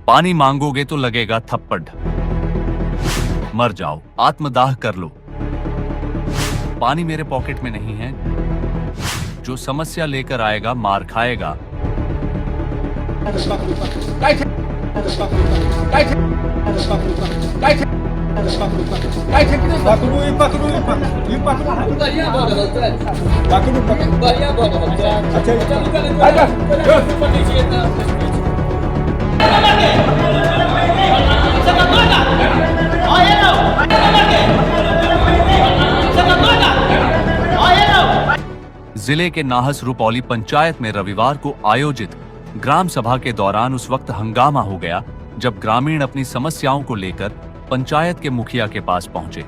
पानी मांगोगे तो लगेगा थप्पड़, मर जाओ, आत्मदाह कर लो। पानी मेरे पॉकेट में नहीं है, जो समस्या लेकर आएगा मार खाएगा। जिले के नाहस रुपौली पंचायत में रविवार को आयोजित ग्राम सभा के दौरान उस वक्त हंगामा हो गया जब ग्रामीण अपनी समस्याओं को लेकर पंचायत के मुखिया के पास पहुंचे।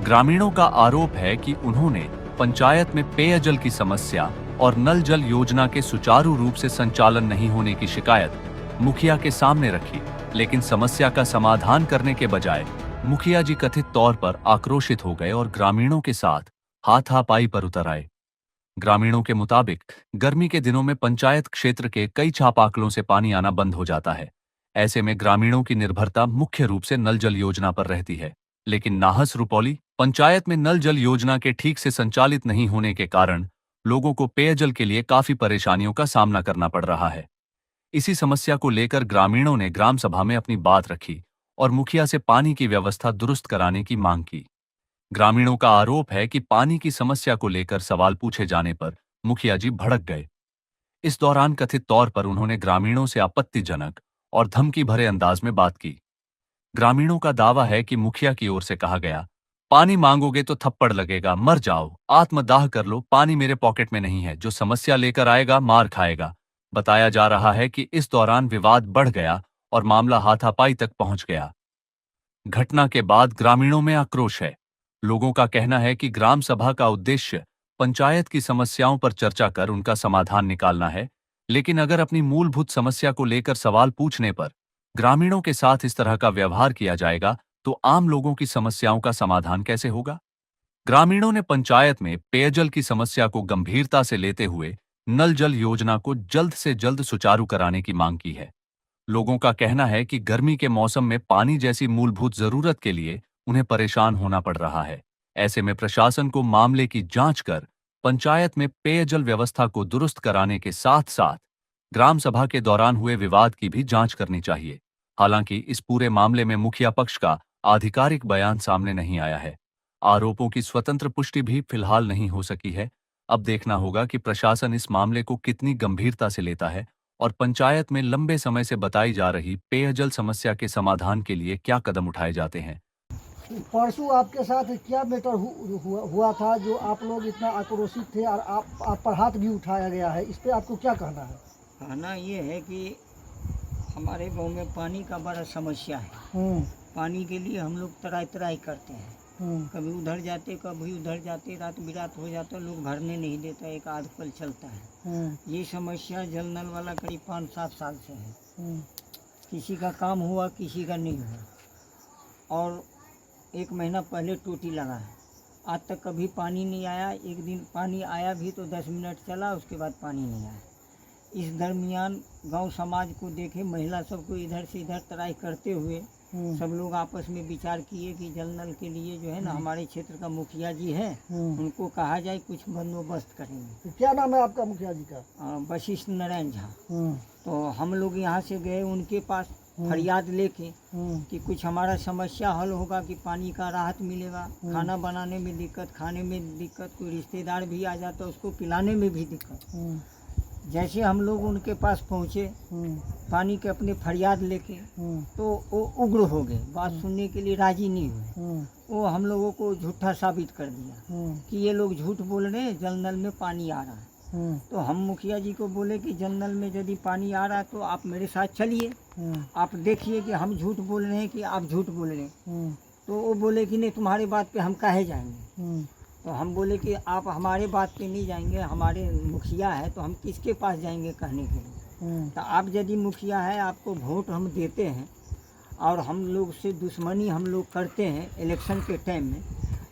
ग्रामीणों का आरोप है कि उन्होंने पंचायत में पेयजल की समस्या और नल जल योजना के सुचारू रूप से संचालन नहीं होने की शिकायत मुखिया के सामने रखी, लेकिन समस्या का समाधान करने के बजाय मुखिया जी कथित तौर पर आक्रोशित हो गए और ग्रामीणों के साथ हाथापाई पर उतर आए। ग्रामीणों के मुताबिक गर्मी के दिनों में पंचायत क्षेत्र के कई चापाकलों से पानी आना बंद हो जाता है। ऐसे में ग्रामीणों की निर्भरता मुख्य रूप से नल जल योजना पर रहती है, लेकिन नाहस रुपौली पंचायत में नल जल योजना के ठीक से संचालित नहीं होने के कारण लोगों को पेयजल के लिए काफी परेशानियों का सामना करना पड़ रहा है। इसी समस्या को लेकर ग्रामीणों ने ग्राम सभा में अपनी बात रखी और मुखिया से पानी की व्यवस्था दुरुस्त कराने की मांग की। ग्रामीणों का आरोप है कि पानी की समस्या को लेकर सवाल पूछे जाने पर मुखिया जी भड़क गए। इस दौरान कथित तौर पर उन्होंने ग्रामीणों से आपत्तिजनक और धमकी भरे अंदाज में बात की। ग्रामीणों का दावा है कि मुखिया की ओर से कहा गया, पानी मांगोगे तो थप्पड़ लगेगा, मर जाओ, आत्मदाह कर लो, पानी मेरे पॉकेट में नहीं है, जो समस्या लेकर आएगा मार खाएगा। बताया जा रहा है कि इस दौरान विवाद बढ़ गया और मामला हाथापाई तक पहुंच गया। घटना के बाद ग्रामीणों में आक्रोश है। लोगों का कहना है कि ग्राम सभा का उद्देश्य पंचायत की समस्याओं पर चर्चा कर उनका समाधान निकालना है, लेकिन अगर अपनी मूलभूत समस्या को लेकर सवाल पूछने पर ग्रामीणों के साथ इस तरह का व्यवहार किया जाएगा तो आम लोगों की समस्याओं का समाधान कैसे होगा? ग्रामीणों ने पंचायत में पेयजल की समस्या को गंभीरता से लेते हुए नल जल योजना को जल्द से जल्द सुचारू कराने की मांग की है। लोगों का कहना है कि गर्मी के मौसम में पानी जैसी मूलभूत जरूरत के लिए उन्हें परेशान होना पड़ रहा है। ऐसे में प्रशासन को मामले की जांच कर पंचायत में पेयजल व्यवस्था को दुरुस्त कराने के साथ साथ ग्राम सभा के दौरान हुए विवाद की भी जांच करनी चाहिए। हालांकि इस पूरे मामले में मुखिया पक्ष का आधिकारिक बयान सामने नहीं आया है। आरोपों की स्वतंत्र पुष्टि भी फिलहाल नहीं हो सकी है। अब देखना होगा कि प्रशासन इस मामले को कितनी गंभीरता से लेता है और पंचायत में लंबे समय से बताई जा रही पेयजल समस्या के समाधान के लिए क्या कदम उठाए जाते हैं। परसों आपके साथ क्या मैटर हुआ था जो आप लोग इतना आक्रोशित थे और आप पर हाथ भी उठाया गया है, इस पे आपको क्या कहना है? कहना ये है कि हमारे गांव में पानी का बड़ा समस्या है। पानी के लिए हम लोग तराई तराई करते हैं, कभी उधर जाते कभी उधर जाते, रात बिरात हो जाता, लोग भरने नहीं देता, एक आध पल चलता है। ये समस्या जल नल वाला करीब 5-7 साल से है। किसी का काम हुआ किसी का नहीं हुआ, और 1 महीना पहले टूटी लगा है, आज तक कभी पानी नहीं आया। एक दिन पानी आया भी तो 10 मिनट चला, उसके बाद पानी नहीं आया। इस दरमियान गांव समाज को देखे, महिला सबको इधर से इधर तराई करते हुए सब लोग आपस में विचार किए कि जल नल के लिए जो है ना हमारे क्षेत्र का मुखिया जी है, उनको कहा जाए कुछ बंदोबस्त करेंगे। तो क्या नाम है आपका मुखिया जी का? वशिष्ठ नारायण झा। तो हम लोग यहाँ से गए उनके पास फरियाद लेके कि कुछ हमारा समस्या हल होगा, कि पानी का राहत मिलेगा, खाना बनाने में दिक्कत, खाने में दिक्कत, कोई रिश्तेदार भी आ जाता उसको पिलाने में भी दिक्कत। जैसे हम लोग उनके पास पहुँचे पानी के अपने फरियाद लेके, तो वो उग्र हो गए, बात सुनने के लिए राजी नहीं हुए। वो हम लोगों को झूठा साबित कर दिया कि ये लोग झूठ बोल रहे हैं, जल नल में पानी आ रहा है। तो हम मुखिया जी को बोले कि जल नल में यदि पानी आ रहा है तो आप मेरे साथ चलिए, आप देखिए कि हम झूठ बोल रहे हैं कि आप झूठ बोल रहे हैं। तो वो बोले कि नहीं, तुम्हारी बात पे हम काहे जाएंगे। तो हम बोले कि आप हमारे बात पे नहीं जाएंगे, हमारे मुखिया है तो हम किसके पास जाएंगे कहने के लिए। तो आप यदि मुखिया है, आपको वोट हम देते हैं और हम लोग से दुश्मनी हम लोग करते हैं इलेक्शन के टाइम में,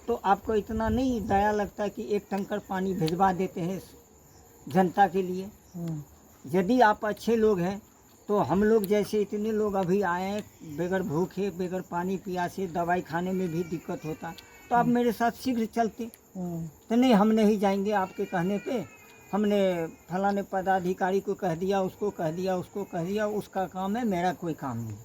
तो आपको इतना नहीं दया लगता कि 1 टंकर पानी भिजवा देते हैं जनता के लिए। यदि आप अच्छे लोग हैं तो हम लोग जैसे इतने लोग अभी आए बगैर भूखे बगैर पानी प्यासे, दवाई खाने में भी दिक्कत होता, तो आप मेरे साथ शीघ्र चलते। तो नहीं, हम नहीं जाएंगे आपके कहने पे, हमने फलाने पदाधिकारी को कह दिया, उसको कह दिया, उसको कह दिया, उसका काम है, मेरा कोई काम नहीं।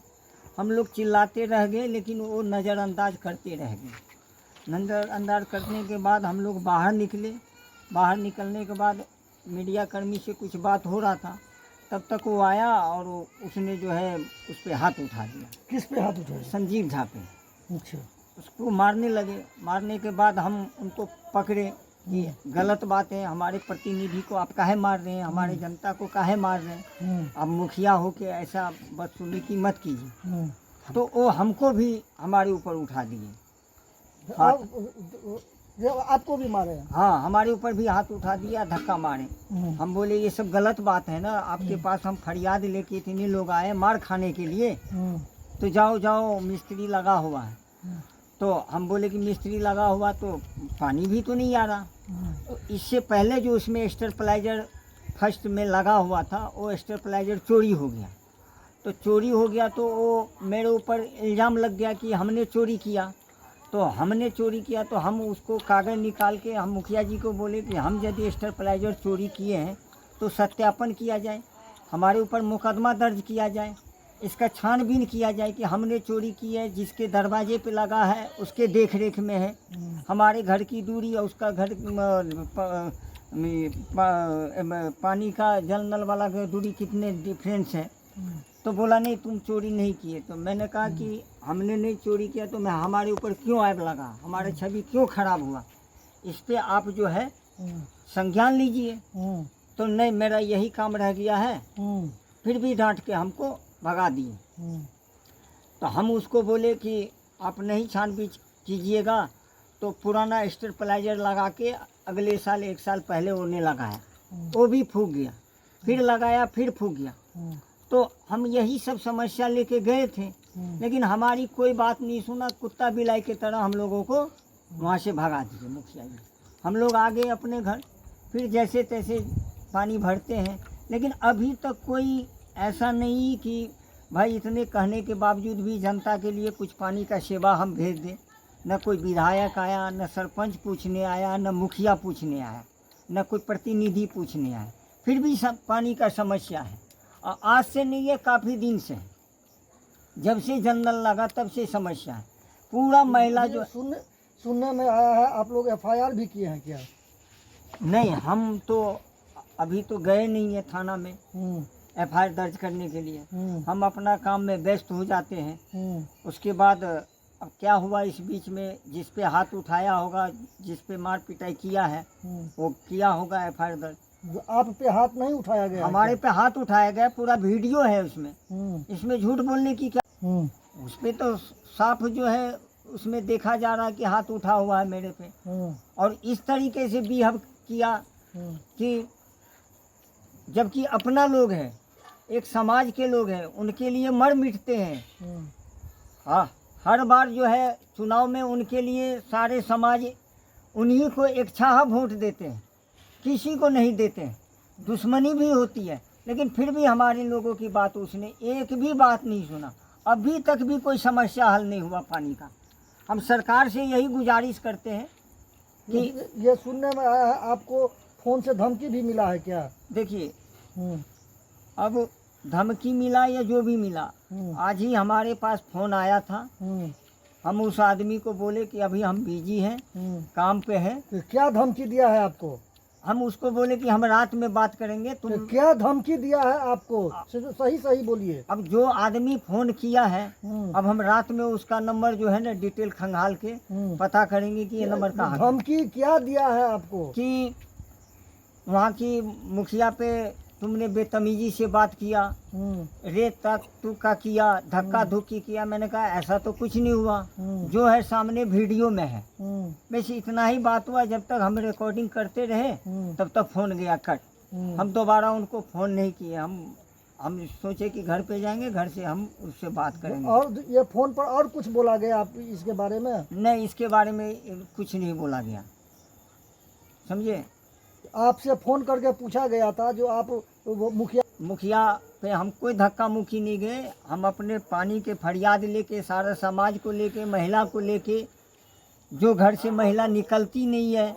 हम लोग चिल्लाते रह गए, लेकिन वो नज़रअंदाज करते रह गए। नज़रअंदाज करने के बाद हम लोग बाहर निकले। बाहर निकलने के बाद मीडिया कर्मी से कुछ बात हो रहा था, तब तक वो आया और उसने जो है उस पर हाथ उठा दिया। किस पे हाथ उठाया? संजीव झा पे। अच्छा। उसको मारने लगे। मारने के बाद हम उनको पकड़े कि गलत बात है, हमारे प्रतिनिधि को आप काहे मार रहे हैं, हमारे जनता को काहे मार रहे हैं, आप मुखिया हो के ऐसा बदसलूकी मत कीजिए। तो वो हमको भी हमारे ऊपर उठा दिए। आपको भी मारे हैं? हाँ, हमारे ऊपर भी हाथ उठा दिया, धक्का मारे। हम बोले ये सब गलत बात है ना, आपके पास हम फरियाद लेके इतने लोग आए मार खाने के लिए, तो जाओ जाओ मिस्त्री लगा हुआ है। तो हम बोले कि मिस्त्री लगा हुआ तो पानी भी तो नहीं आ रहा। तो इससे पहले जो उसमें स्टेबलाइजर फर्स्ट में लगा हुआ था, वो स्टेबलाइजर चोरी हो गया। तो चोरी हो गया तो वो मेरे ऊपर इल्ज़ाम लग गया कि हमने चोरी किया। तो हमने चोरी किया तो हम उसको कागज़ निकाल के हम मुखिया जी को बोले कि हम यदि स्टेबलाइजर चोरी किए हैं तो सत्यापन किया जाए, हमारे ऊपर मुकदमा दर्ज किया जाए, इसका छानबीन किया जाए कि हमने चोरी की है, जिसके दरवाजे पे लगा है उसके देख रेख में है, हमारे घर की दूरी और उसका घर पानी का जल नल वाला दूरी कितने डिफरेंस है। तो बोला नहीं तुम चोरी नहीं किए। तो मैंने कहा कि हमने नहीं चोरी किया तो मैं हमारे ऊपर क्यों आग लगा, हमारे छवि क्यों खराब हुआ, इस पे आप जो है संज्ञान लीजिए। तो नहीं, मेरा यही काम रह गया है। फिर भी डांट के हमको भगा दिए। तो हम उसको बोले कि आप नहीं छानबीन कीजिएगा तो पुराना स्टेबलाइजर लगा के अगले साल 1 साल पहले उन्हें लगाया, वो भी फूक गया, फिर लगाया फिर फूक गया। तो हम यही सब समस्या लेके गए थे, लेकिन हमारी कोई बात नहीं सुना, कुत्ता बिलाई की तरह हम लोगों को वहाँ से भगा दिए मुखिया जी। हम लोग आ गए अपने घर, फिर जैसे तैसे पानी भरते हैं, लेकिन अभी तक कोई ऐसा नहीं कि भाई इतने कहने के बावजूद भी जनता के लिए कुछ पानी का सेवा हम भेज दें। न कोई विधायक आया, न सरपंच पूछने आया, न मुखिया पूछने आया, न कोई प्रतिनिधि पूछने आया। फिर भी सब पानी का समस्या है, और आज से नहीं है, काफ़ी दिन से है। जब से जल नल लगा तब से समस्या है। पूरा महिला जो सुनने में आया है आप लोग FIR भी किए हैं क्या? नहीं, हम तो अभी तो गए नहीं है थाना में FIR दर्ज करने के लिए। हम अपना काम में व्यस्त हो जाते हैं। उसके बाद अब क्या हुआ इस बीच में, जिस पे हाथ उठाया होगा, जिस पे मार पिटाई किया है, वो किया होगा FIR दर्ज। आप पे हाथ नहीं उठाया गया? हमारे पे हाथ उठाया गया, पूरा वीडियो है उसमें। इसमें झूठ बोलने की क्या, उस पे तो साफ जो है उसमें देखा जा रहा है कि हाथ उठा हुआ है मेरे पे। और इस तरीके से बिहेव किया कि जबकि अपना लोग है, एक समाज के लोग हैं, उनके लिए मर मिटते हैं। हाँ, हर बार जो है चुनाव में उनके लिए सारे समाज उन्हीं को एक छाहा वोट देते हैं, किसी को नहीं देते हैं। दुश्मनी भी होती है, लेकिन फिर भी हमारे लोगों की बात उसने एक भी बात नहीं सुना। अभी तक भी कोई समस्या हल नहीं हुआ पानी का। हम सरकार से यही गुजारिश करते हैं कि ये सुनने में आया है आपको फ़ोन से धमकी भी मिला है क्या? देखिए, अब धमकी मिला या जो भी मिला, आज ही हमारे पास फ़ोन आया था। हम उस आदमी को बोले कि अभी हम बिजी हैं, काम पे हैं। तो क्या धमकी दिया है आपको? हम उसको बोले कि हम रात में बात करेंगे। तो क्या धमकी दिया है आपको? सही सही बोलिए। अब जो आदमी फ़ोन किया है, अब हम रात में उसका नंबर जो है ना डिटेल खंगाल के पता करेंगे कि ये नंबर कहाँ है। धमकी क्या दिया है आपको? कि वहाँ की मुखिया पे तुमने बेतमीजी से बात किया, रेत तक तू का किया, धक्का धुक्की किया। मैंने कहा ऐसा तो कुछ नहीं हुआ, जो है सामने वीडियो में है। बस इतना ही बात हुआ। जब तक हम रिकॉर्डिंग करते रहे तब तक फ़ोन गया कट। हम दोबारा उनको फ़ोन नहीं किए। हम सोचे कि घर पे जाएंगे, घर से हम उससे बात करेंगे। और ये फ़ोन पर और कुछ बोला गया आप इसके बारे में? नहीं, इसके बारे में कुछ नहीं बोला गया, समझे। आपसे फ़ोन करके पूछा गया था जो आप वो मुखिया पे हम कोई धक्का मुक्की नहीं गए। हम अपने पानी के फरियाद लेके, सारा समाज को लेके, महिला को लेके, जो घर से महिला निकलती नहीं है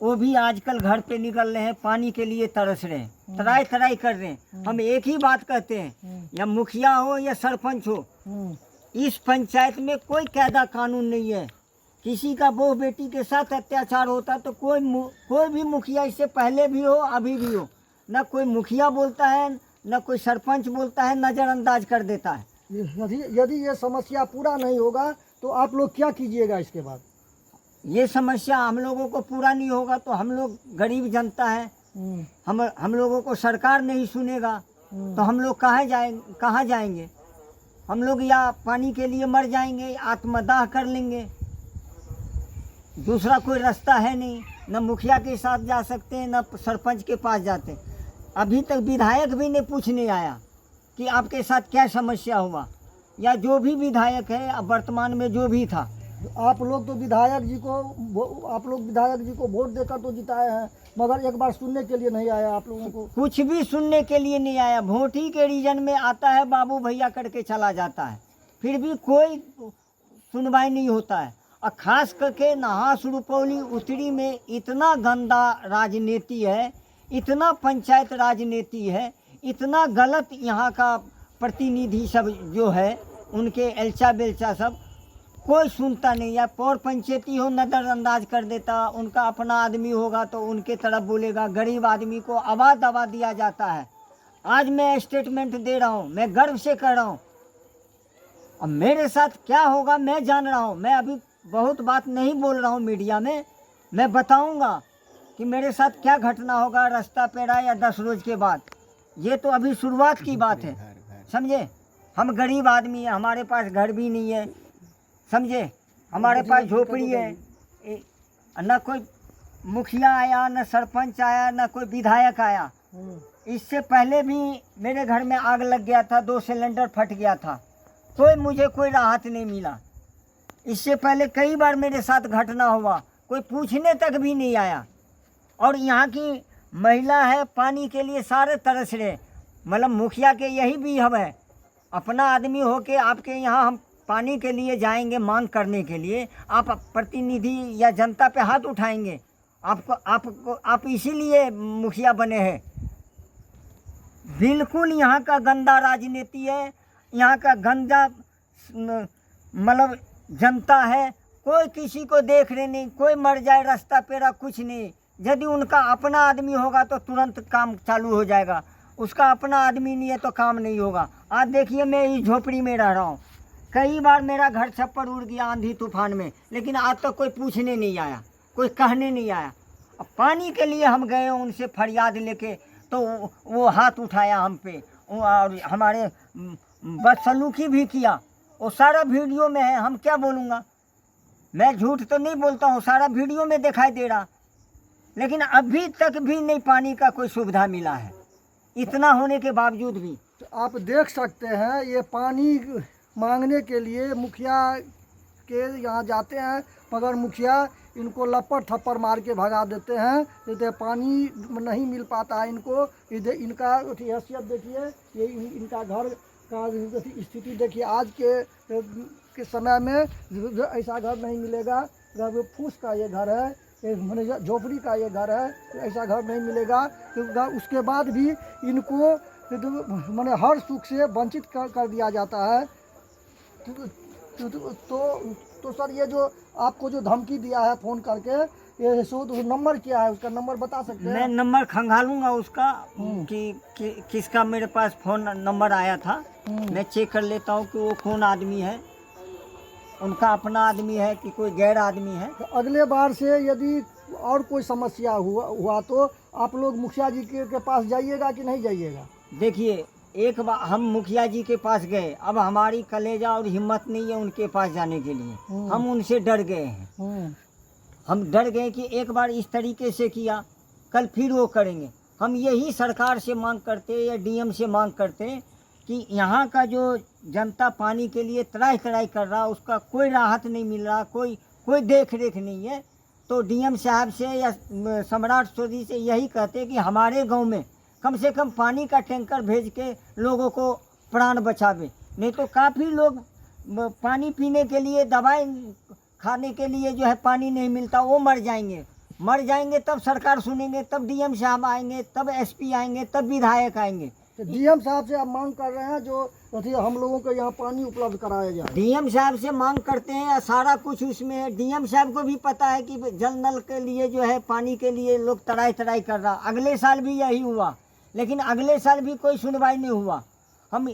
वो भी आजकल घर पे निकल रहे हैं, पानी के लिए तरस रहे हैं, तराई तराई कर रहे हैं। हम एक ही बात कहते हैं, या मुखिया हो या सरपंच हो, इस पंचायत में कोई कायदा कानून नहीं है। किसी का बहू बेटी के साथ अत्याचार होता तो कोई भी मुखिया, इससे पहले भी हो अभी भी हो, न कोई मुखिया बोलता है न कोई सरपंच बोलता है, नज़रअंदाज कर देता है। यदि ये समस्या पूरा नहीं होगा तो आप लोग क्या कीजिएगा इसके बाद? ये समस्या हम लोगों को पूरा नहीं होगा तो हम लोग गरीब जनता है, हम लोगों को सरकार नहीं सुनेगा तो हम लोग कहाँ जाएंगे? हम लोग या पानी के लिए मर जाएंगे, आत्मदाह कर लेंगे, दूसरा कोई रास्ता है नहीं। न मुखिया के साथ जा सकते हैं, न सरपंच के पास जाते हैं। अभी तक विधायक भी नहीं पूछने आया कि आपके साथ क्या समस्या हुआ, या जो भी विधायक है अब वर्तमान में जो भी था। आप लोग विधायक जी को वोट देकर तो जिताए हैं, मगर एक बार सुनने के लिए नहीं आया आप लोगों को? कुछ भी सुनने के लिए नहीं आया। वोट ही के रीजन में आता है, बाबू भैया करके चला जाता है, फिर भी कोई सुनवाई नहीं होता है। और ख़ास करके नहास रुपौली उत्तरी में इतना गंदा राजनीति है, इतना पंचायत राजनीति है, इतना गलत यहाँ का प्रतिनिधि सब जो है, उनके एल्चा बेल्चा सब कोई सुनता नहीं है। पौर पंचायती हो नज़रअंदाज कर देता, उनका अपना आदमी होगा तो उनके तरफ बोलेगा। गरीब आदमी को आवाज़ दबा दिया जाता है। आज मैं स्टेटमेंट दे रहा हूँ, मैं गर्व से कह रहा हूँ। अब मेरे साथ क्या होगा मैं जान रहा हूँ। मैं अभी बहुत बात नहीं बोल रहा हूँ मीडिया में, मैं बताऊँगा कि मेरे साथ क्या घटना होगा रास्ता पेरा या 10 रोज़ के बाद। ये तो अभी शुरुआत की बात है, समझे। हम गरीब आदमी हैं, हमारे पास घर भी नहीं है, समझे। हमारे पास झोपड़ी है, न कोई मुखिया आया, न सरपंच आया, न कोई विधायक आया। इससे पहले भी मेरे घर में आग लग गया था, 2 सिलेंडर फट गया था, मुझे कोई राहत नहीं मिला। इससे पहले कई बार मेरे साथ घटना हुआ, कोई पूछने तक भी नहीं आया। और यहाँ की महिला है, पानी के लिए सारे तरस रहे। मतलब मुखिया के यही भी हम है, अपना आदमी हो के आपके यहाँ हम पानी के लिए जाएंगे मांग करने के लिए, आप प्रतिनिधि या जनता पे हाथ उठाएंगे। आप इसीलिए मुखिया बने हैं। बिल्कुल यहाँ का गंदा राजनीति है, यहाँ का गंदा मतलब जनता है। कोई किसी को देख रहे नहीं, कोई मर जाए रास्ता पेरा कुछ नहीं। यदि उनका अपना आदमी होगा तो तुरंत काम चालू हो जाएगा, उसका अपना आदमी नहीं है तो काम नहीं होगा। आज देखिए मैं इस झोपड़ी में रह रहा हूँ, कई बार मेरा घर छप्पर उड़ गया आंधी तूफान में, लेकिन आज तक कोई पूछने नहीं आया, कोई कहने नहीं आया। अब पानी के लिए हम गए उनसे फरियाद लेके तो वो हाथ उठाया हम पे, और हमारे बदसलूकी भी किया। वो सारा वीडियो में है, हम क्या बोलूँगा, मैं झूठ तो नहीं बोलता हूँ, सारा वीडियो में दिखाई दे रहा। लेकिन अभी तक भी नहीं पानी का कोई सुविधा मिला है, इतना होने के बावजूद भी। तो आप देख सकते हैं ये पानी मांगने के लिए मुखिया के यहाँ जाते हैं, मगर मुखिया इनको लपड़ थप्पड़ मार के भगा देते हैं। जैसे पानी नहीं मिल पाता है इनको। इधर इनका हैसियत देखिए, ये इनका घर का स्थिति देखिए। आज के समय में ऐसा घर नहीं मिलेगा। फूस का ये घर है, मैंने झोपड़ी का ये घर है, ऐसा घर नहीं मिलेगा। उसके बाद भी इनको मैंने हर सुख से वंचित कर दिया जाता है। तो सर ये जो आपको जो धमकी दिया है फ़ोन करके, ये नंबर क्या है, उसका नंबर बता सकते हैं? मैं नंबर खंगालूंगा उसका कि किसका मेरे पास फ़ोन नंबर आया था। मैं चेक कर लेता हूँ कि वो कौन आदमी है, उनका अपना आदमी है कि कोई गैर आदमी है। तो अगले बार से यदि और कोई समस्या हुआ तो आप लोग मुखिया जी के पास जाइएगा कि नहीं जाइएगा? देखिए, एक बार हम मुखिया जी के पास गए, अब हमारी कलेजा और हिम्मत नहीं है उनके पास जाने के लिए। हम उनसे डर गए हैं। हम डर गए कि एक बार इस तरीके से किया, कल फिर वो करेंगे। हम यही सरकार से मांग करते या डीएम से मांग करते कि यहाँ का जो जनता पानी के लिए तराई तराई कर रहा, उसका कोई राहत नहीं मिल रहा, कोई देख रेख नहीं है। तो डीएम साहब से या सम्राट सोदी से यही कहते कि हमारे गांव में कम से कम पानी का टैंकर भेज के लोगों को प्राण बचावे। नहीं तो काफ़ी लोग पानी पीने के लिए, दवाई खाने के लिए जो है पानी नहीं मिलता, वो मर जाएंगे तब सरकार सुनेंगे, तब डीएम साहब आएंगे, तब एसपी आएंगे, तब विधायक आएंगे। तो डीएम साहब से आप मांग कर रहे हैं जो हम लोगों को यहाँ पानी उपलब्ध कराया जाए। डीएम साहब से मांग करते हैं, सारा कुछ उसमें है। डीएम साहब को भी पता है कि जल नल के लिए जो है पानी के लिए लोग तराई कर रहा। अगले साल भी यही हुआ, लेकिन अगले साल भी कोई सुनवाई नहीं हुआ। हम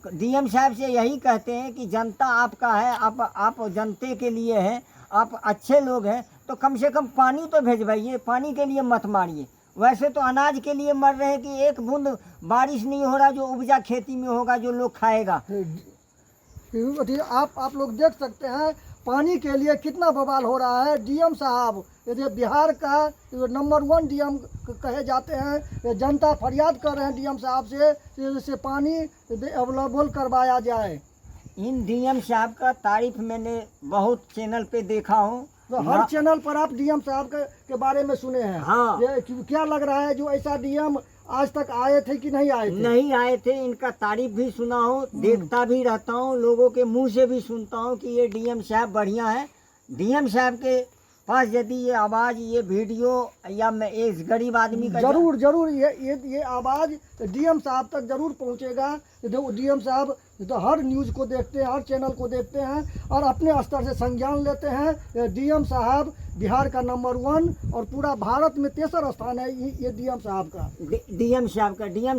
डीएम साहब से यही कहते हैं कि जनता आपका है, आप जनते के लिए हैं, आप अच्छे लोग हैं, तो कम से कम पानी तो भेजवाइए, पानी के लिए मत मारिए। वैसे तो अनाज के लिए मर रहे हैं कि एक बूंद बारिश नहीं हो रहा जो उपजा खेती में होगा, जो लोग खाएगा। आप लोग देख सकते हैं पानी के लिए कितना बवाल हो रहा है। डीएम साहब ये बिहार का नंबर 1 डीएम कहे जाते हैं। जनता फरियाद कर रहे हैं डीएम साहब से पानी अवेलेबल करवाया जाए। इन डीएम साहब का तारीफ मैंने बहुत चैनल पे देखा हूँ, तो हर चैनल पर आप डीएम साहब के बारे में सुने हैं। हाँ। ये क्या लग रहा है जो ऐसा डीएम आज तक आए थे कि नहीं आए थे? नहीं आए थे। इनका तारीफ भी सुना हूँ, देखता भी रहता हूँ, लोगों के मुंह से भी सुनता हूँ कि ये डीएम साहब बढ़िया है। डीएम साहब के पास यदि ये आवाज़, ये वीडियो या मैं इस गरीब आदमी का जरूर ये आवाज़ डीएम साहब तक जरूर पहुंचेगा। डीएम साहब तो हर न्यूज़ को देखते हैं, हर चैनल को देखते हैं और अपने स्तर से संज्ञान लेते हैं। डीएम साहब बिहार का नंबर 1 और पूरा भारत में 3रा स्थान है ये डीएम साहब का। डीएम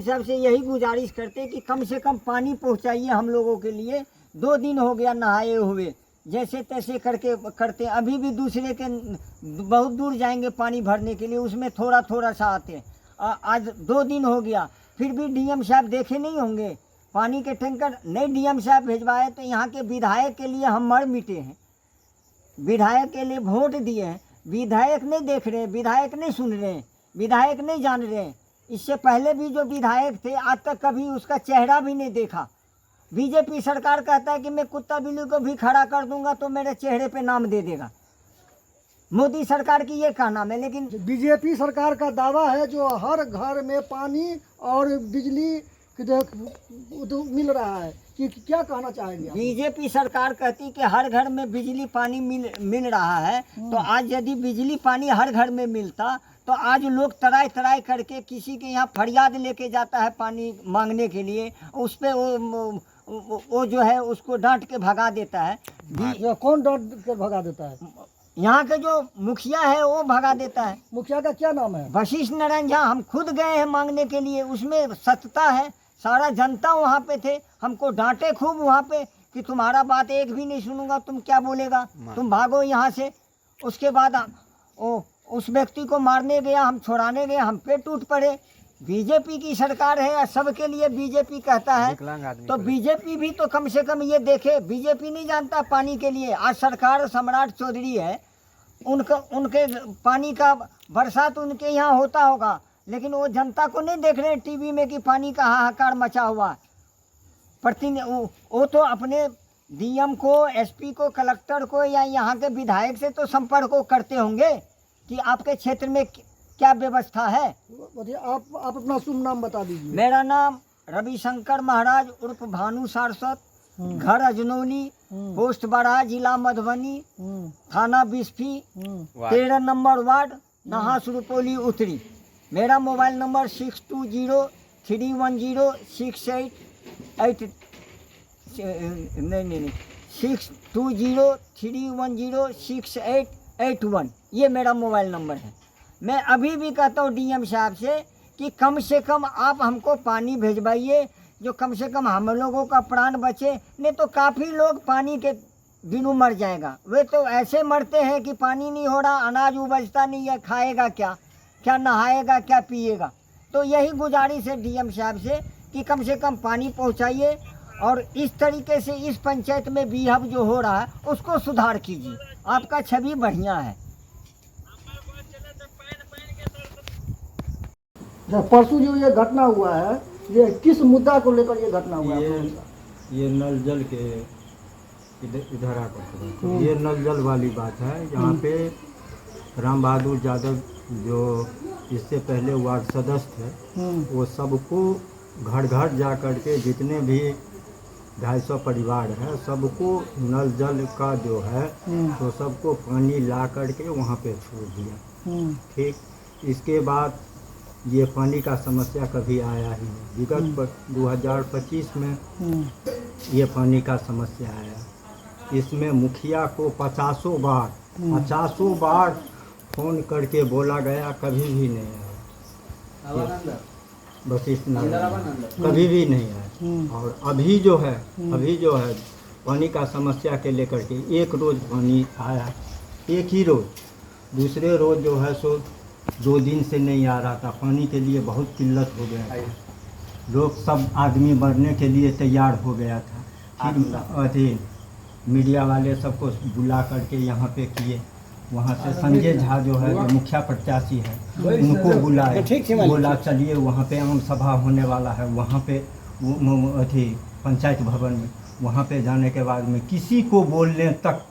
साहब से यही गुजारिश करते कि कम से कम पानी पहुंचाइए हम लोगों के लिए। 2 दिन हो गया नहाए हुए, जैसे तैसे करते अभी भी दूसरे के बहुत दूर जाएंगे पानी भरने के लिए, उसमें थोड़ा सा आते हैं। आज 2 दिन हो गया, फिर भी डीएम साहब देखे नहीं होंगे पानी के टैंकर नहीं डीएम साहब भिजवाए। तो यहाँ के विधायक के लिए हम मर मिटे हैं, विधायक के लिए वोट दिए हैं, विधायक नहीं देख रहे, विधायक नहीं सुन रहे, विधायक नहीं जान रहे। इससे पहले भी जो विधायक थे आज तक कभी उसका चेहरा भी नहीं देखा। बीजेपी सरकार कहता है कि मैं कुत्ता बिल्ली को भी खड़ा कर दूंगा तो मेरे चेहरे पे नाम दे देगा। मोदी सरकार की ये कहना है, लेकिन बीजेपी सरकार का दावा है जो हर घर में पानी और बिजली मिल रहा है कि क्या कहना चाहेंगे? बीजेपी सरकार कहती कि हर घर में बिजली पानी मिल रहा है। तो आज यदि बिजली पानी हर घर में मिलता तो आज लोग तराई करके किसी के यहाँ फरियाद लेके जाता है पानी मांगने के लिए, उस पर वो जो है उसको डांट के भगा देता है। कौन डांट के भगा देता है? यहाँ के जो मुखिया है वो भगा देता है। मुखिया का क्या नाम है? वशिष्ठ नारायण झा। हम खुद गए हैं मांगने के लिए, उसमें सत्यता है। सारा जनता वहाँ पे थे, हमको डांटे खूब वहाँ पे कि तुम्हारा बात एक भी नहीं सुनूंगा, तुम क्या बोलेगा, तुम भागो यहाँ से। उसके बाद उस व्यक्ति को मारने गया, हम छुड़ाने गए, हम पे टूट पड़े। बीजेपी की सरकार है, सबके लिए बीजेपी कहता है, तो बीजेपी भी तो कम से कम ये देखे। बीजेपी नहीं जानता पानी के लिए। आज सरकार सम्राट चौधरी है, उनके पानी का बरसात उनके यहाँ होता होगा, लेकिन वो जनता को नहीं देख रहे टीवी में कि पानी का हाहाकार मचा हुआ। वो तो अपने डीएम को, एसपी को, कलेक्टर को या यहाँ के विधायक से तो संपर्क करते होंगे कि आपके क्षेत्र में क्या व्यवस्था है। आप अपना शुभ नाम बता दीजिए। मेरा नाम रविशंकर महाराज उर्फ भानु सारस्वत, घर अजनौली, पोस्ट बड़ा, जिला मधुबनी, थाना बिस्फी, 13 नंबर वार्ड, नहास रुपौली उत्तरी। मेरा मोबाइल नंबर 6203106881। ये मेरा मोबाइल नंबर है। मैं अभी भी कहता हूँ डीएम साहब से कि कम से कम आप हमको पानी भेजवाइए, जो कम से कम हम लोगों का प्राण बचे। नहीं तो काफ़ी लोग पानी के बिनु मर जाएगा। वे तो ऐसे मरते हैं कि पानी नहीं हो रहा, अनाज उपजता नहीं है, खाएगा क्या नहाएगा, क्या पिएगा। तो यही गुजारिश है डीएम साहब से कि कम से कम पानी पहुंचाइए और इस तरीके से इस पंचायत में बिहेव जो हो रहा है उसको सुधार कीजिए। आपका छवि बढ़िया है। परसों जो ये घटना हुआ है, ये किस मुद्दा को लेकर ये घटना हुआ है? ये नल जल के इधर आकर ये नल जल वाली बात है। यहाँ पे राम बहादुर यादव जो इससे पहले वार्ड सदस्य थे, वो सबको घर घर जा कर के जितने भी 250 परिवार है सबको नल जल का जो है तो सबको पानी ला कर के वहाँ पे छोड़ दिया। ठीक, इसके बाद ये पानी का समस्या कभी आया ही नहीं। विगत 2025 में ये पानी का समस्या आया। इसमें मुखिया को 50 बार फ़ोन करके बोला गया, कभी भी नहीं आया। वशिष्ठ नारायण कभी भी नहीं आया। और अभी जो है पानी का समस्या के लेकर के एक रोज़ पानी आया, एक ही रोज़। दूसरे रोज़ जो है सो 2 दिन से नहीं आ रहा था। पानी के लिए बहुत किल्लत हो गया था, लोग सब आदमी मरने के लिए तैयार हो गया था। फिर अथी मीडिया वाले सबको बुला करके यहाँ पे किए। वहाँ से संजय झा जो है जो मुखिया प्रत्याशी है उनको बुलाए, बोला चलिए वहाँ पे आम सभा होने वाला है, वहाँ पे अथी पंचायत भवन में। वहाँ पे जाने के बाद में किसी को बोलने तक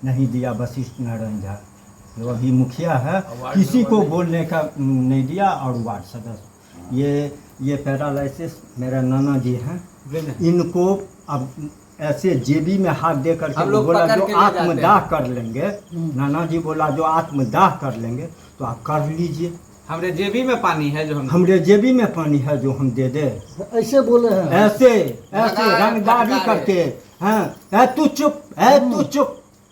नहीं दिया वशिष्ठ नारायण झा, जो अभी मुखिया है, किसी को बोलने का नहीं दिया। और वार्ड सदस्य ये पैरालिसिस मेरा नाना जी हैं, इनको अब ऐसे जेबी में हाथ दे करके बोला जो आत्मदाह कर लेंगे, नाना जी बोला जो आत्मदाह कर लेंगे तो आप कर लीजिए, हमरे जेबी में पानी है जो हमरे जेबी में पानी है जो हम दे दे। ऐसे बोले हैं, ऐसे रंगदारी करके। हाँ, तू चुप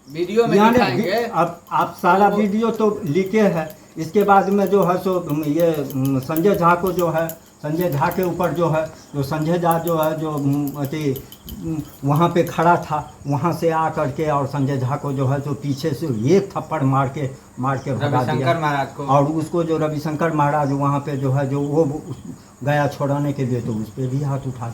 वीडियो में यानी दिखाएंगे। अब आप सारा वीडियो तो लिखे है। इसके बाद में जो है सो ये संजय झा को जो है, संजय झा के ऊपर जो है, जो संजय झा जो है जो अति वहाँ पे खड़ा था, वहाँ से आ करके और संजय झा को जो है जो पीछे से एक थप्पड़ मार के भगा दिया। महाराज को और और उसको जो रविशंकर महाराज वहाँ पे जो है जो वो गया छोड़ाने के लिए, तो उस पर भी हाथ उठा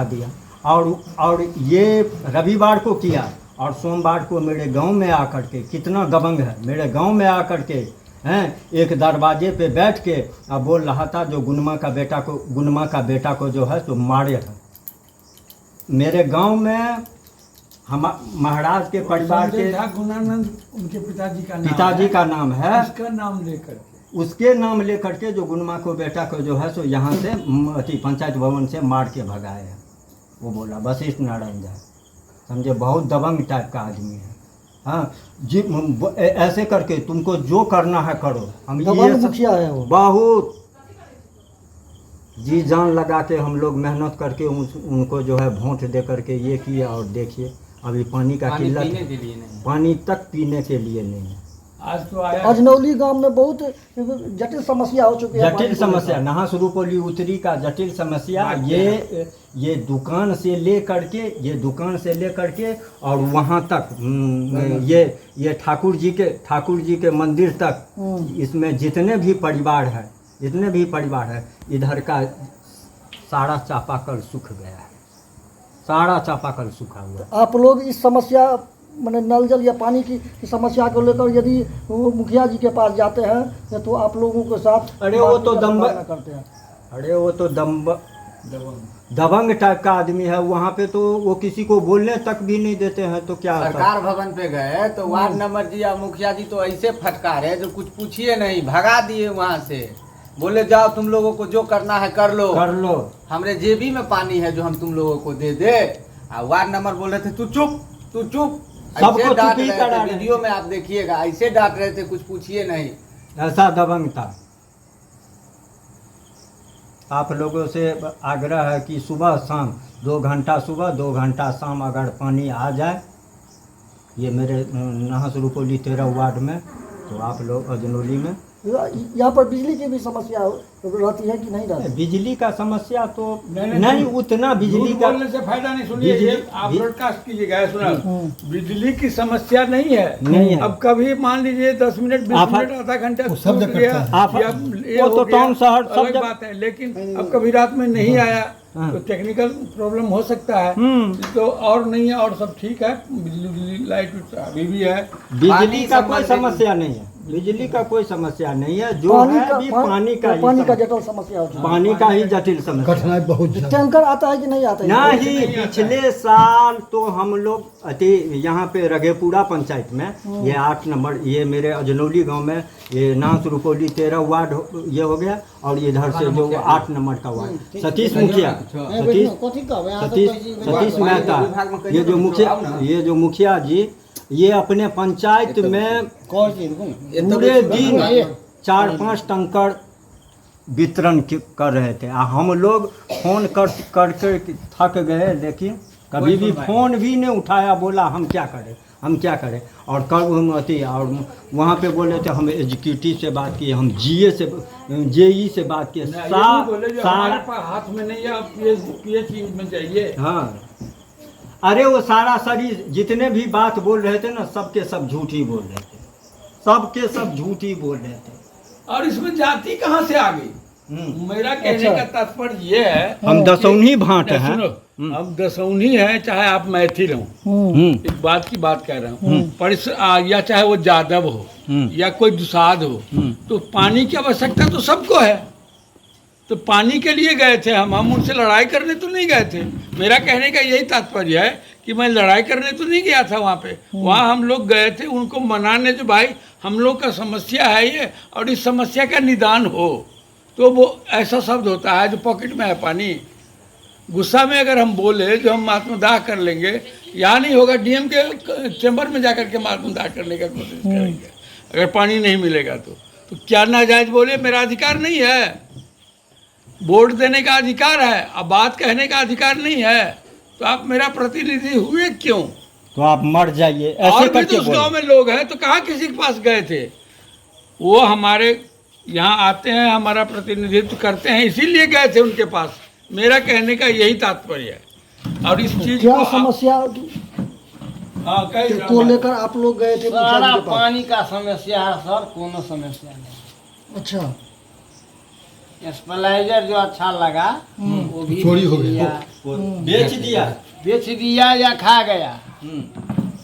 दिया। और ये रविवार को किया और सोमवार को मेरे गांव में आकर के, कितना दबंग है, मेरे गांव में आकर के हैं एक दरवाजे पे बैठ के अब बोल रहा था जो गुनमा का बेटा को जो है तो मारे हैं। मेरे गांव में हम महाराज के परिवार के गुणानंद उनके पिताजी का नाम है, उसका नाम लेकर उसके नाम लेकर के जो गुनमा को बेटा को जो है सो यहाँ से अति पंचायत भवन से मार के भगाए हैं। वो बोला वशिष्ठ नारायण झा, समझे, बहुत दबंग टाइप का आदमी है। हाँ जी, ऐसे करके तुमको जो करना है करो। हम ये मुखिया है वो, बहुत जी जान लगा के हम लोग मेहनत करके उनको जो है वोट दे करके ये किया। और देखिए अभी पानी का किल्लत, पानी तक पीने के लिए नहीं है। आज तो आया अजनौली गांव में बहुत जटिल समस्या हो चुकी है। जटिल समस्या, नहास रूपोली उत्तरी का जटिल समस्या। ये दुकान से ले करके और वहाँ तक ये ठाकुर जी के मंदिर तक, इसमें जितने भी परिवार है इधर का सारा चापाकल सूख गया है, सारा चापाकल सूखा हुआ है। आप लोग इस समस्या मैंने नल जल या पानी की समस्या को लेकर यदि वो मुखिया जी के पास जाते हैं तो आप लोगों के साथ अरे वो तो करते हैं। अरे वो तो दबंग टाइप का आदमी है। वहाँ पे तो वो किसी को बोलने तक भी नहीं देते हैं। तो क्या सरकार भवन पे गए तो वार्ड नंबर जी या मुखिया जी तो ऐसे फटकारे जो कुछ पूछिए नहीं, भगा दिए वहाँ से। बोले जाओ तुम लोगों को जो करना है कर लो। हमरे जेबी में पानी है जो हम तुम लोगों को दे दे। वार्ड नंबर बोल रहे थे तू चुप। सबको डांट रहे थे, वीडियो में आप देखिएगा, ऐसे डांट रहे थे, कुछ पूछिए नहीं, ऐसा दबंग था। आप लोगों से आग्रह है कि सुबह शाम 2 घंटा सुबह 2 घंटा शाम अगर पानी आ जाए, ये मेरे नहास रूपोली 13 वार्ड में, तो आप लोग अजनौली में यहाँ पर बिजली की भी समस्या रहती है कि नहीं रहती? बिजली का समस्या तो नहीं उतना बिजली का बोलने से फायदा नहीं। सुनिए, आप ब्रॉडकास्ट कीजिएगा, सुना, बिजली की समस्या नहीं है। अब कभी मान लीजिए 10 मिनट 20 मिनट आधा घंटा टूट गया, वो तो टाउन शहर अलग बात है। लेकिन अब कभी रात में नहीं आया तो टेक्निकल प्रॉब्लम हो सकता है। तो और नहीं है, और सब ठीक है, बिजली लाइट अभी भी है। बिजली का कोई समस्या नहीं है। बिजली का कोई समस्या नहीं है, जो है अभी पानी का ही पानी का समस्या। जटिल समस्या होती है। पानी का ही जटिल समस्या कठिनाई बहुत ज्यादा। टैंकर आता है कि नहीं आता है? नहीं। पिछले साल तो हम लोग अति यहाँ पे रघेपुरा पंचायत में ये 8 नंबर, ये मेरे अजनौली गांव में ये नास रुपौली 13 वार्ड ये हो गया, और इधर से जो 8 नंबर का वार्ड सतीश मुखिया, सतीश मेहता, ये जो मुखिया जी, ये अपने पंचायत में पूरे दिन 4-5 टंकर वितरण कर रहे थे। हम लोग फोन कर थक गए, लेकिन कभी भी फोन भी नहीं उठाया, बोला हम क्या करें। और कब हम अति और वहाँ पे बोले थे हम एग्जीक्यूटिव से बात किए, हम जेई से बात किए, सारा हाथ में नहीं है, PH में चाहिए। हाँ, अरे वो सारा शरीर जितने भी बात बोल रहे थे ना, सबके सब झूठ ही बोल रहे थे, सबके सब झूठ ही बोल रहे थे। और इसमें जाति कहाँ से आ गई? मेरा कहने का तात्पर्य ये है, हम दसौनी भाट हैं। सुनो, हम दसौनी है, चाहे आप मैथिल हो, इस बात की बात कह रहा हूँ, पर या चाहे वो जादव हो या कोई दुसाध हो, तो पानी की आवश्यकता तो सबको है। तो पानी के लिए गए थे हम उनसे लड़ाई करने तो नहीं गए थे। मेरा कहने का यही तात्पर्य है कि मैं लड़ाई करने तो नहीं गया था वहाँ पे। वहाँ हम लोग गए थे उनको मनाने, जो भाई हम लोग का समस्या है ये, और इस समस्या का निदान हो। तो वो ऐसा शब्द होता है जो पॉकेट में है पानी। गुस्सा में अगर हम बोले जो हम आत्मदाह कर लेंगे, यहाँ नहीं होगा, DM के चैम्बर में जाकर के आत्मदाह करने का कोशिश करेंगे अगर पानी नहीं मिलेगा तो क्या नाजायज बोले? मेरा अधिकार नहीं है, वोट देने का अधिकार है, अब बात कहने का अधिकार नहीं है, तो आप मेरा प्रतिनिधि हुए क्यों? तो आप मर जाइए ऐसे और भी करके तो उस गाँव में लोग हैं, तो कहाँ किसी के पास गए थे? वो हमारे यहाँ आते हैं, हमारा प्रतिनिधित्व करते हैं, इसीलिए गए थे उनके पास। मेरा कहने का यही तात्पर्य है। और इस चीज क्या को समस्या को लेकर आप लोग गए थे? सारा पानी का समस्या है सर, कोनो समस्या नहीं। अच्छा, स्पेलाइजर जो अच्छा लगा वो भी चोरी हो गया। बेच दिया या खा गया,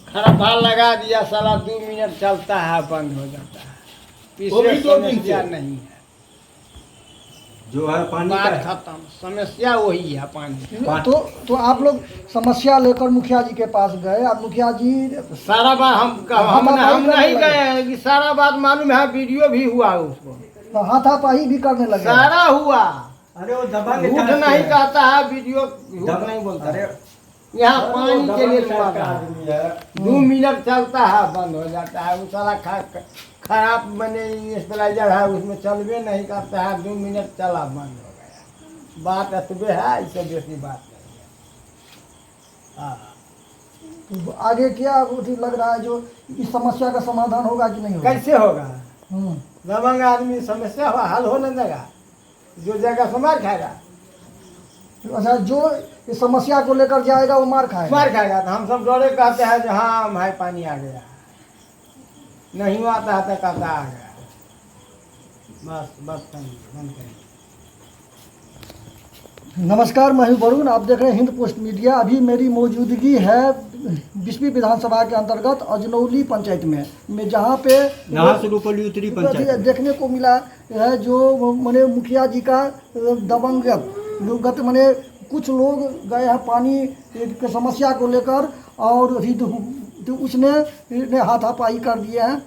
खराबा लगा दिया, साला 2 मिनट चलता है, बंद हो जाता है। तीसरे समस्या नहीं है, जो है पानी का बात है। खत्म, समस्या वही है पानी। तो आप लोग समस्या लेकर मुखिया जी के पास गए, अब मुखिया जी सारा बात हम नहीं गए कि सारा बात मालूम है, वीडियो भी हुआ उसको, हाथापाई भी करने लगे। सारा हुआ। अरे वो दबंग झूठ नहीं कहता है, वीडियो झूठ नहीं बोलता है। यहाँ पानी के लिए लगा है, 2 मिनट चलता है, बंद हो जाता है। वो सारा खराब मैंने स्टेलाइजर है, उसमें चलवे नहीं करता है, 2 मिनट चला, बंद हो गया। बात अतबे है, इससे बेसी बात नहीं। हाँ, तो आगे क्या लग रहा है, जो इस समस्या का समाधान होगा कि नहीं होगा? कैसे होगा? दबंग आदमी समस्या हल हो नहीं देगा, जो जगह से मार खाएगा। अच्छा, जो इस समस्या को लेकर जाएगा वो मार खाएगा। तो हम सब डरे कहते हैं जो हाँ भाई पानी आ गया, नहीं आता है तो कहता आ गया। बस बंद करिए। नमस्कार, मैं हूं वरुण, आप देख रहे हैं हिंद पोस्ट मीडिया। अभी मेरी मौजूदगी है 20वीं विधानसभा के अंतर्गत अजनौली पंचायत में जहां पे रुपौली उत्तरी पंचायत देखने को मिला है जो मैंने मुखिया जी का दबंगत मैंने कुछ लोग गए हैं पानी की समस्या को लेकर, और तो उसने हाथापाई कर दिए हैं।